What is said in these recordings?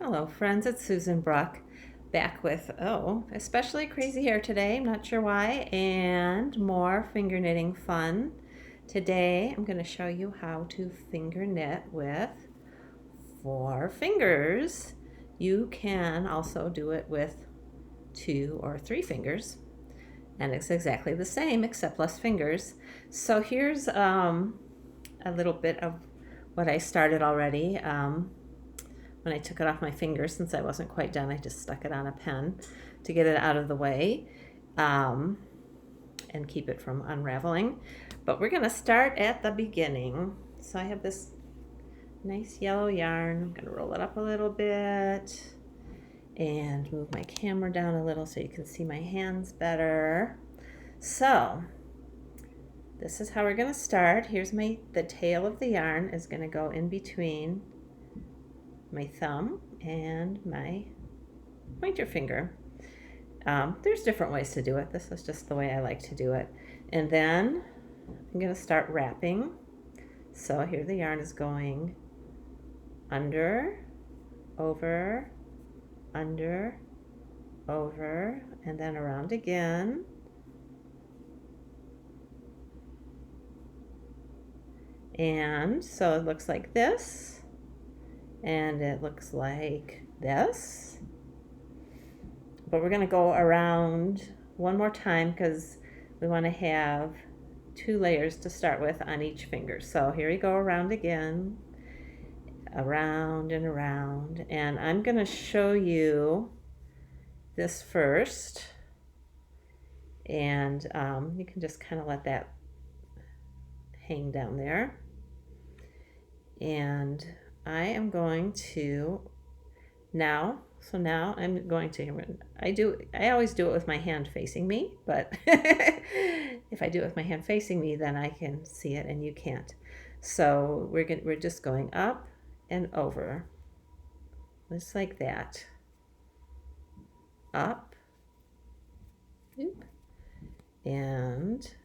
Hello friends, it's Susan Bruck back with, especially crazy hair today, I'm not sure why, and more finger knitting fun. Today I'm going to show you how to finger knit with 4 fingers. You can also do it with 2 or 3 fingers, and it's exactly the same except less fingers. So here's a little bit of what I started already. When I took it off my fingers, since I wasn't quite done, I just stuck it on a pen to get it out of the way and keep it from unraveling. But we're going to start at the beginning. So I have this nice yellow yarn. I'm going to roll it up a little bit and move my camera down a little so you can see my hands better. So this is how we're going to start. Here's the tail of the yarn is going to go in between my thumb and my pointer finger. There's different ways to do it. This is just the way I like to do it. And then I'm going to start wrapping. So here the yarn is going under, over, under, over, and then around again. And so it looks like this. And it looks like this. But we're going to go around one more time because we want to have 2 layers to start with on each finger. So here we go around again, around and around. And I'm going to show you this first. And you can just kind of let that hang down there. And I am going to now I'm going to, I always do it with my hand facing me, but if I do it with my hand facing me, then I can see it and you can't. So we're just going up and over, just like that. Up, oop, and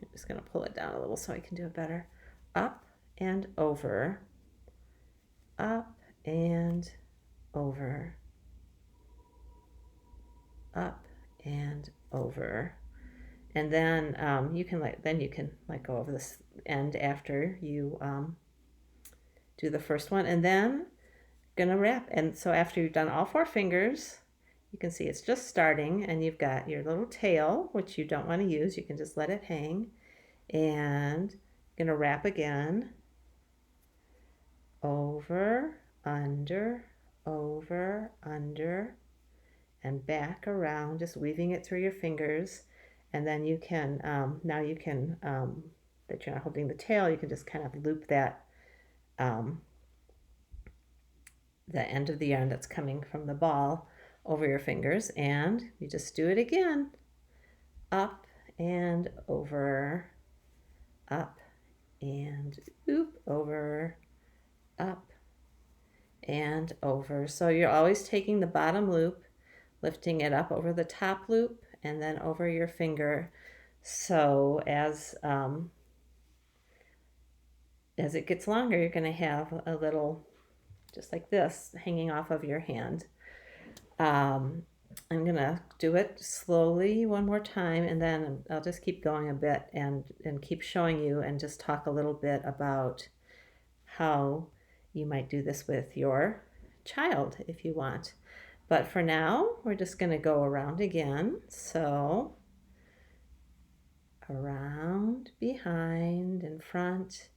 I'm just going to pull it down a little so I can do it better. Up and over, up and over, up and over. And then you can let go of this end after you do the first one, and then gonna wrap. And so after you've done all 4 fingers, you can see it's just starting, and you've got your little tail, which you don't want to use. You can just let it hang, and gonna wrap again, over, under, and back around, just weaving it through your fingers. And then you can, now you can, that you're not holding the tail, you can just kind of loop that, the end of the yarn that's coming from the ball over your fingers, and you just do it again. Up and over, up and oop, over, up and over. So you're always taking the bottom loop, lifting it up over the top loop, and then over your finger. So as it gets longer, you're going to have a little, just like this, hanging off of your hand. I'm going to do it slowly one more time, and then I'll just keep going a bit and keep showing you and just talk a little bit about how you might do this with your child if you want. But for now, we're just going to go around again. So around, behind, in front,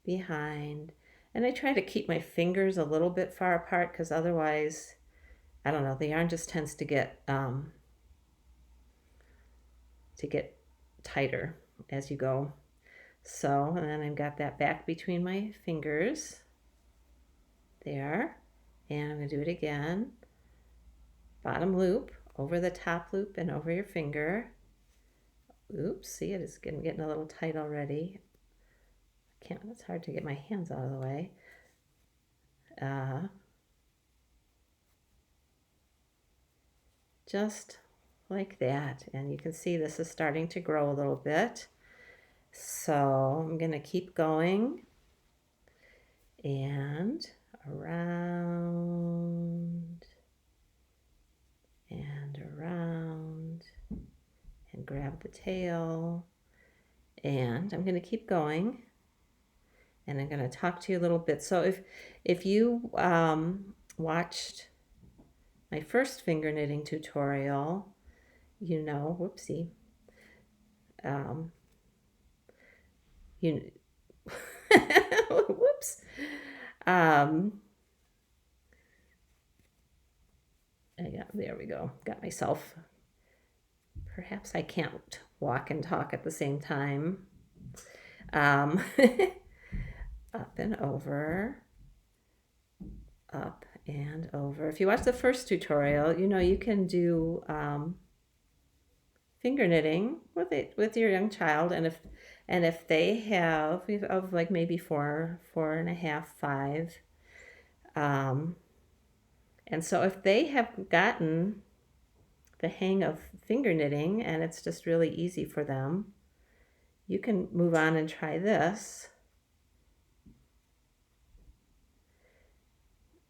behind. And I try to keep my fingers a little bit far apart because otherwise, I don't know, the yarn just tends to get tighter as you go. So, and then I've got that back between my fingers there, and I'm going to do it again. Bottom loop over the top loop and over your finger. Oops, see, it is getting a little tight already. It's hard to get my hands out of the way. Just like that. And you can see this is starting to grow a little bit. So I'm going to keep going and around grab the tail, and I'm going to keep going, and I'm going to talk to you a little bit. So if you watched my first finger knitting tutorial, you know, whoopsie, you whoops. Yeah, there we go. Got myself. Perhaps I can't walk and talk at the same time. Up and over. Up and over. If you watch the first tutorial, you know you can do finger knitting with your young child, and if they have of like maybe 4.5, 5, and so if they have gotten the hang of finger knitting and it's just really easy for them, you can move on and try this.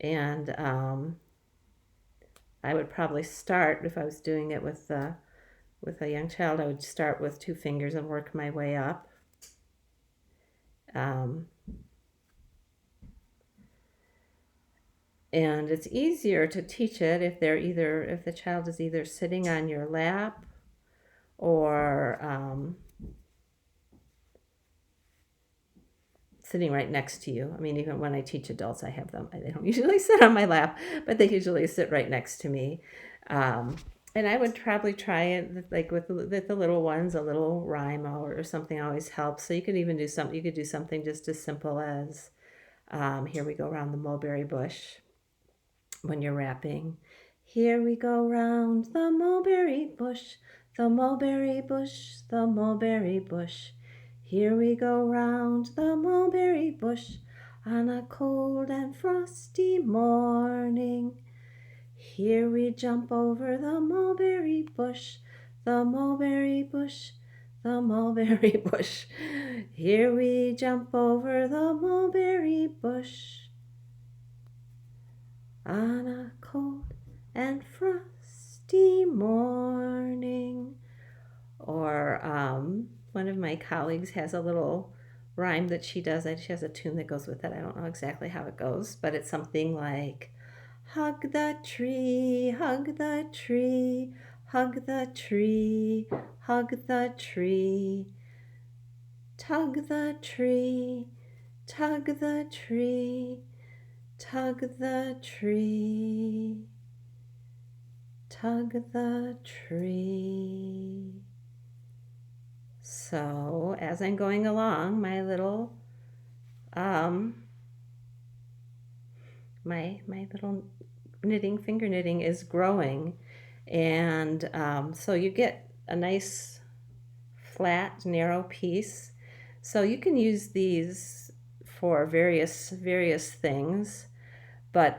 And I would probably start, if I was doing it with a young child, I would start with 2 fingers and work my way up. And it's easier to teach it if the child is either sitting on your lap or sitting right next to you. I mean, even when I teach adults, I have them. They don't usually sit on my lap, but they usually sit right next to me. And I would probably try it like with the little ones. A little rhyme or something always helps. So you could even do something. You could do something just as simple as, here we go around the mulberry bush. When you're wrapping, here we go round the mulberry bush, the mulberry bush, the mulberry bush. Here we go round the mulberry bush on a cold and frosty morning. Here we jump over the mulberry bush, the mulberry bush, the mulberry bush. Here we jump over the mulberry bush on a cold and frosty morning. Or one of my colleagues has a little rhyme that she does. She has a tune that goes with it. I don't know exactly how it goes, but it's something like, hug the tree, hug the tree, hug the tree, hug the tree, tug the tree, tug the tree, tug the tree, tug the tree. So as I'm going along, my little my little finger knitting is growing, and so you get a nice flat narrow piece. So you can use these for various things, but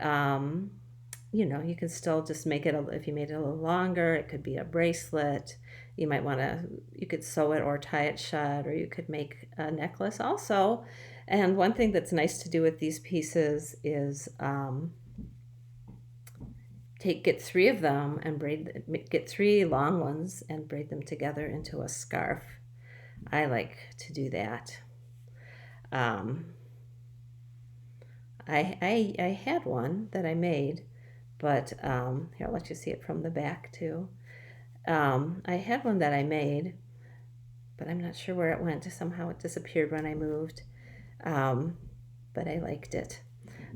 you know, you can still just make it, if you made it a little longer, it could be a bracelet. You might want to, you could sew it or tie it shut, or you could make a necklace also. And one thing that's nice to do with these pieces is get 3 of them and get 3 long ones and braid them together into a scarf. I like to do that. I had one that I made, but here, I'll let you see it from the back too. I had one that I made, but I'm not sure where it went. Somehow it disappeared when I moved, but I liked it.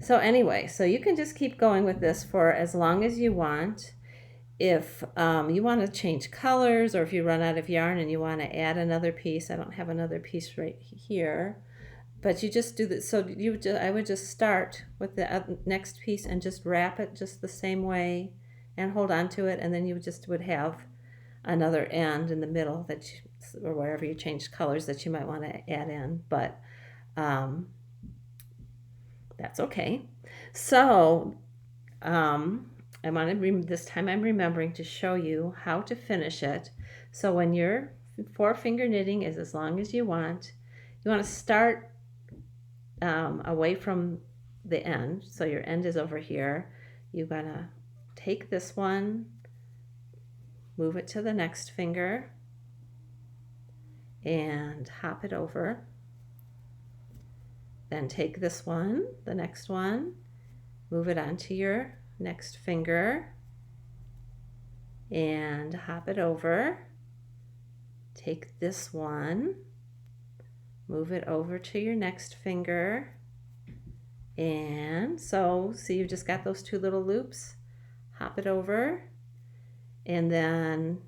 So anyway, so you can just keep going with this for as long as you want. If you want to change colors, or if you run out of yarn and you want to add another piece, I don't have another piece right here, but you just do this. So I would just start with the next piece and just wrap it just the same way and hold on to it, and then you just would have another end in the middle or wherever you changed colors that you might want to add in, but that's okay. So this time I'm remembering to show you how to finish it. So when your 4-finger knitting is as long as you want to start away from the end. So your end is over here. You're gonna take this one, move it to the next finger, and hop it over. Then take this one, the next one, move it onto your next finger and hop it over. Take this one, move it over to your next finger, and so see, you've just got those two little loops. Hop it over, and then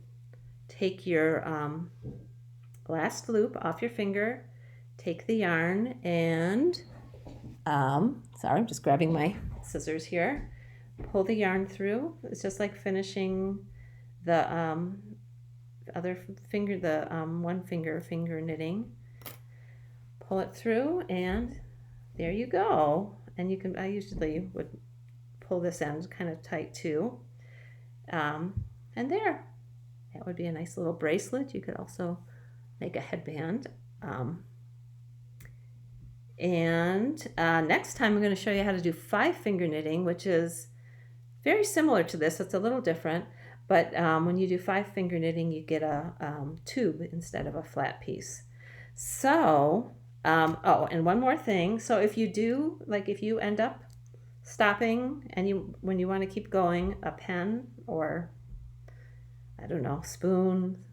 take your last loop off your finger, take the yarn, and sorry, I'm just grabbing my scissors here. Pull the yarn through. It's just like finishing the other finger, the one finger knitting. Pull it through, and there you go. And you can, I usually would pull this end kind of tight too. And there, that would be a nice little bracelet. You could also make a headband. Next time I'm going to show you how to do 5-finger knitting, which is very similar to this. It's a little different, but when you do 5-finger knitting, you get a tube instead of a flat piece. So, oh, and one more thing. So if you do, like if you end up stopping and when you want to keep going, a pen or, I don't know, spoon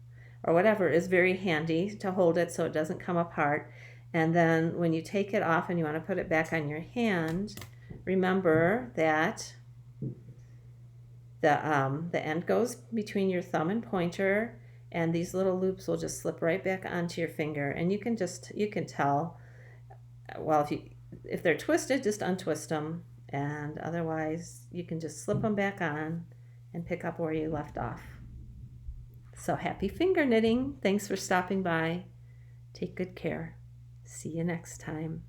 or whatever is very handy to hold it so it doesn't come apart. And then when you take it off and you want to put it back on your hand, remember that the end goes between your thumb and pointer, and these little loops will just slip right back onto your finger. And you can tell, well, if they're twisted, just untwist them, and otherwise you can just slip them back on and pick up where you left off. So happy finger knitting. Thanks for stopping by. Take good care. See you next time.